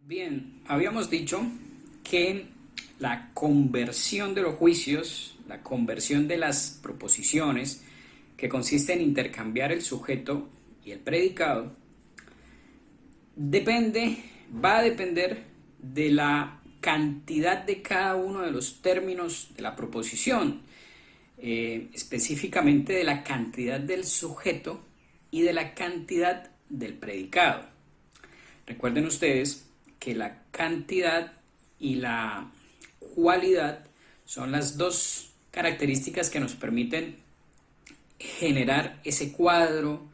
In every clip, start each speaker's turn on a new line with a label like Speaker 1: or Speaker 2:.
Speaker 1: Bien, habíamos dicho que la conversión de los juicios, la conversión de las proposiciones, que consiste en intercambiar el sujeto y el predicado, va a depender de la cantidad de cada uno de los términos de la proposición, específicamente de la cantidad del sujeto y de la cantidad del predicado. Recuerden ustedes que la cantidad y la cualidad son las dos características que nos permiten generar ese cuadro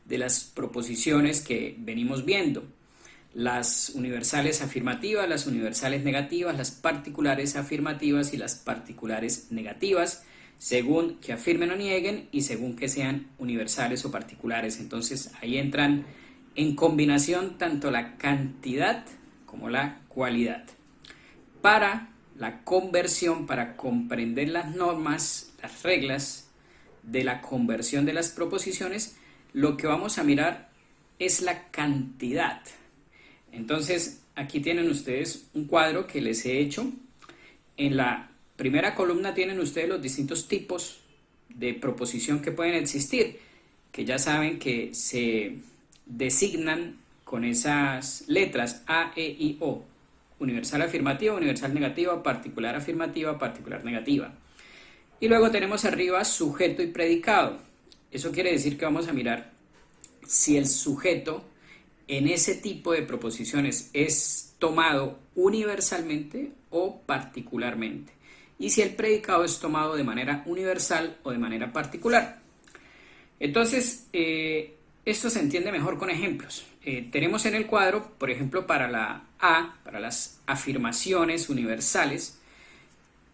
Speaker 1: de las proposiciones que venimos viendo. Las universales afirmativas, las universales negativas, las particulares afirmativas y las particulares negativas, según que afirmen o nieguen y según que sean universales o particulares. Entonces ahí entran en combinación tanto la cantidad como la cualidad. Para la conversión, para comprender las normas, las reglas de la conversión de las proposiciones, lo que vamos a mirar es la cantidad. Entonces, aquí tienen ustedes un cuadro que les he hecho. En la primera columna tienen ustedes los distintos tipos de proposición que pueden existir, que ya saben que se designan con esas letras A, E, I, O. Universal afirmativa, universal negativa, particular afirmativa, particular negativa. Y luego tenemos arriba sujeto y predicado. Eso quiere decir que vamos a mirar si el sujeto en ese tipo de proposiciones es tomado universalmente o particularmente, y si el predicado es tomado de manera universal o de manera particular. Entonces, esto se entiende mejor con ejemplos. Tenemos en el cuadro, por ejemplo, para la A, para las afirmaciones universales,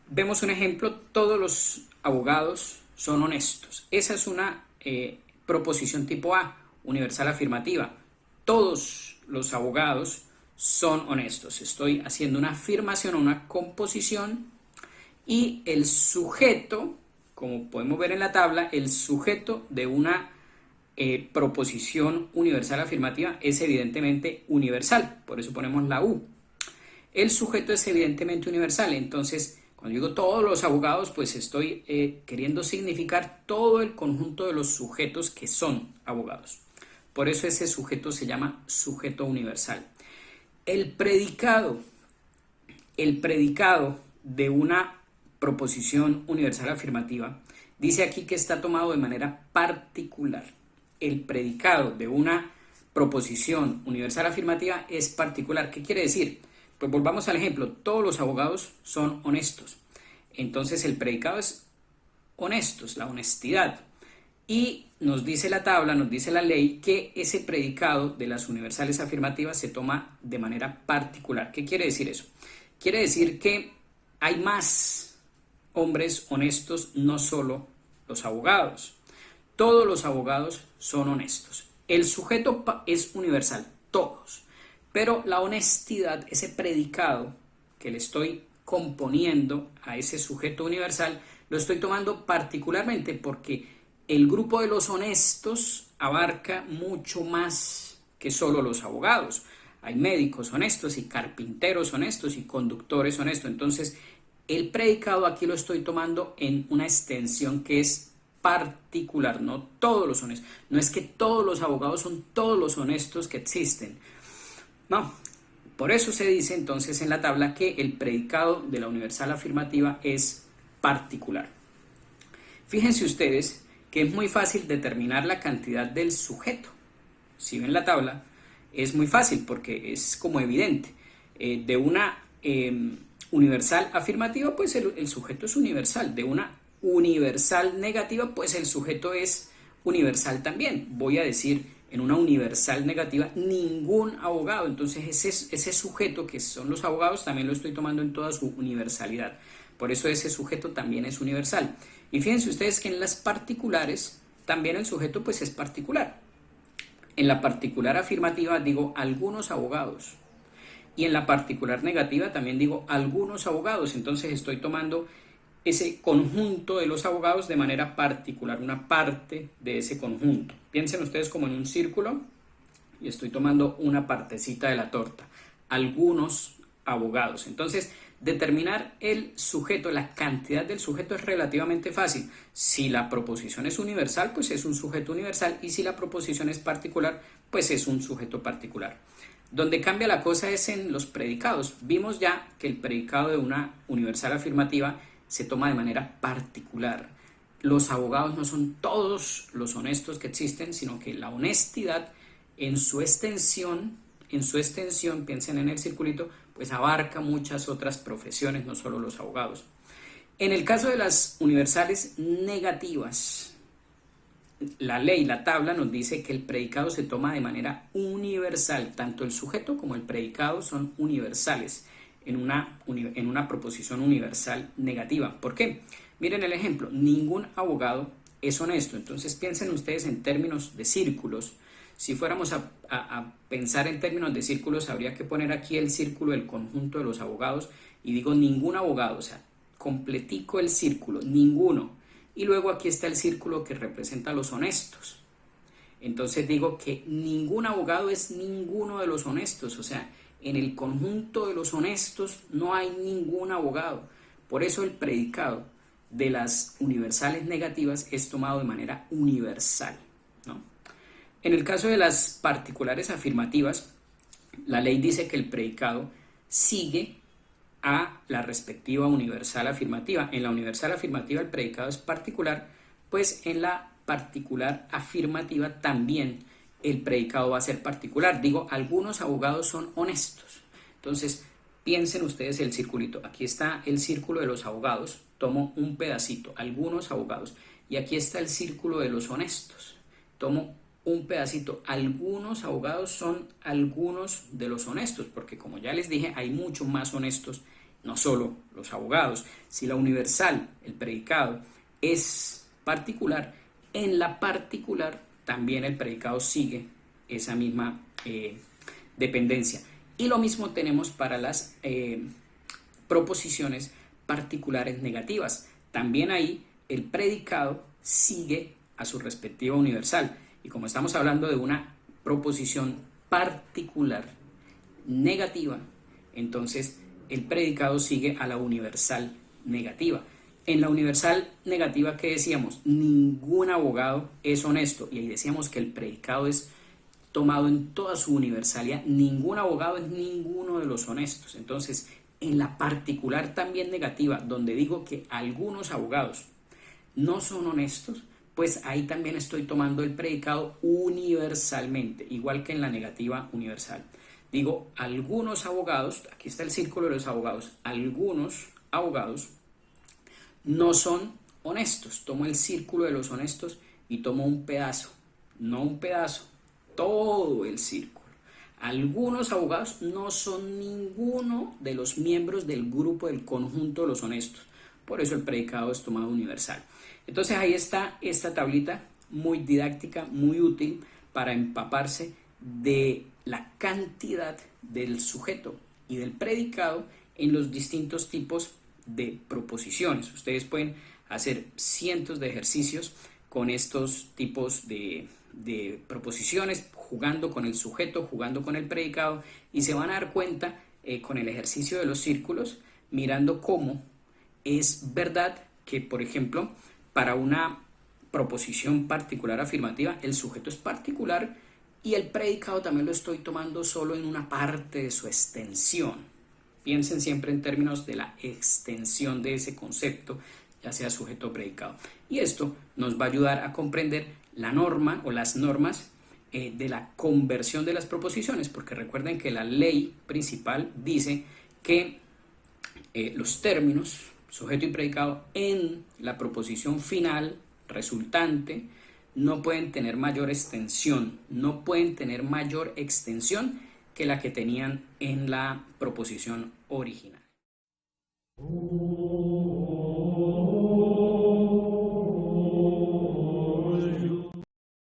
Speaker 1: vemos un ejemplo: todos los abogados son honestos. Esa es una proposición tipo A, universal afirmativa. Todos los abogados son honestos. Estoy haciendo una afirmación o una composición, y el sujeto, como podemos ver en la tabla, el sujeto de una proposición universal afirmativa es evidentemente universal, por eso ponemos la U. El sujeto es evidentemente universal. Entonces, cuando digo todos los abogados, pues estoy queriendo significar todo el conjunto de los sujetos que son abogados. Por eso ese sujeto se llama sujeto universal. El predicado de una proposición universal afirmativa, dice aquí que está tomado de manera particular. El predicado de una proposición universal afirmativa es particular. ¿Qué quiere decir? Pues volvamos al ejemplo: todos los abogados son honestos. Entonces el predicado es honestos, la honestidad. Y nos dice la tabla, nos dice la ley, que ese predicado de las universales afirmativas se toma de manera particular. ¿Qué quiere decir eso? Quiere decir que hay más hombres honestos, no solo los abogados. Todos los abogados son honestos. El sujeto es universal, todos. Pero la honestidad, ese predicado que le estoy componiendo a ese sujeto universal, lo estoy tomando particularmente porque el grupo de los honestos abarca mucho más que solo los abogados. Hay médicos honestos y carpinteros honestos y conductores honestos. Entonces, el predicado aquí lo estoy tomando en una extensión que es particular, no todos los honestos. No es que todos los abogados son todos los honestos que existen. No, por eso se dice entonces en la tabla que el predicado de la universal afirmativa es particular. Fíjense ustedes que es muy fácil determinar la cantidad del sujeto. Si ven la tabla, es muy fácil porque es como evidente. De una universal afirmativa, pues el sujeto es universal. De una universal negativa, pues el sujeto es universal también. Voy a decir, en una universal negativa, ningún abogado. Entonces ese sujeto, que son los abogados, también lo estoy tomando en toda su universalidad. Por eso ese sujeto también es universal. Y fíjense ustedes que en las particulares también el sujeto pues es particular. En la particular afirmativa digo algunos abogados, y en la particular negativa también digo algunos abogados. Entonces estoy tomando ese conjunto de los abogados de manera particular, una parte de ese conjunto. Piensen ustedes como en un círculo y estoy tomando una partecita de la torta, algunos abogados. Entonces, determinar el sujeto, la cantidad del sujeto es relativamente fácil. Si la proposición es universal, pues es un sujeto universal, y si la proposición es particular, pues es un sujeto particular. Donde cambia la cosa es en los predicados. Vimos ya que el predicado de una universal afirmativa se toma de manera particular. Los abogados no son todos los honestos que existen, sino que la honestidad en su extensión, piensen en el circulito, pues abarca muchas otras profesiones, no solo los abogados. En el caso de las universales negativas, la ley, la tabla nos dice que el predicado se toma de manera universal, tanto el sujeto como el predicado son universales en una proposición universal negativa. ¿Por qué? Miren el ejemplo, ningún abogado es honesto. Entonces piensen ustedes en términos de círculos. Si fuéramos a pensar en términos de círculos, habría que poner aquí el círculo del conjunto de los abogados y digo ningún abogado, o sea, completico el círculo, ninguno. Y luego aquí está el círculo que representa a los honestos. Entonces digo que ningún abogado es ninguno de los honestos, o sea, en el conjunto de los honestos no hay ningún abogado. Por eso el predicado de las universales negativas es tomado de manera universal, ¿no? En el caso de las particulares afirmativas, la ley dice que el predicado sigue a la respectiva universal afirmativa. En la universal afirmativa el predicado es particular, pues en la particular afirmativa también el predicado va a ser particular. Digo, algunos abogados son honestos. Entonces, piensen ustedes el circulito. Aquí está el círculo de los abogados. Tomo un pedacito, algunos abogados. Y aquí está el círculo de los honestos. Tomo un pedacito. Algunos abogados son algunos de los honestos, porque como ya les dije, hay muchos más honestos, no solo los abogados. Si la universal, el predicado, es particular, en la particular también el predicado sigue esa misma dependencia. Y lo mismo tenemos para las proposiciones particulares negativas. También ahí el predicado sigue a su respectiva universal. Y como estamos hablando de una proposición particular negativa, entonces el predicado sigue a la universal negativa. En la universal negativa, ¿qué decíamos? Ningún abogado es honesto. Y ahí decíamos que el predicado es tomado en toda su universalidad. Ningún abogado es ninguno de los honestos. Entonces, en la particular también negativa, donde digo que algunos abogados no son honestos, pues ahí también estoy tomando el predicado universalmente, igual que en la negativa universal. Digo, algunos abogados, aquí está el círculo de los abogados, algunos abogados no son honestos. Tomo el círculo de los honestos y tomo un pedazo, no un pedazo, todo el círculo. Algunos abogados no son ninguno de los miembros del grupo, del conjunto de los honestos. Por eso el predicado es tomado universal. Entonces ahí está esta tablita muy didáctica, muy útil para empaparse de la cantidad del sujeto y del predicado en los distintos tipos de proposiciones. Ustedes pueden hacer cientos de ejercicios con estos tipos de proposiciones, jugando con el sujeto, jugando con el predicado, y se van a dar cuenta con el ejercicio de los círculos, mirando cómo es verdad que, por ejemplo, para una proposición particular afirmativa, el sujeto es particular y el predicado también lo estoy tomando solo en una parte de su extensión. Piensen siempre en términos de la extensión de ese concepto, ya sea sujeto o predicado. Y esto nos va a ayudar a comprender la norma o las normas de la conversión de las proposiciones, porque recuerden que la ley principal dice que los términos sujeto y predicado en la proposición final resultante no pueden tener mayor extensión, que la que tenían en la proposición original.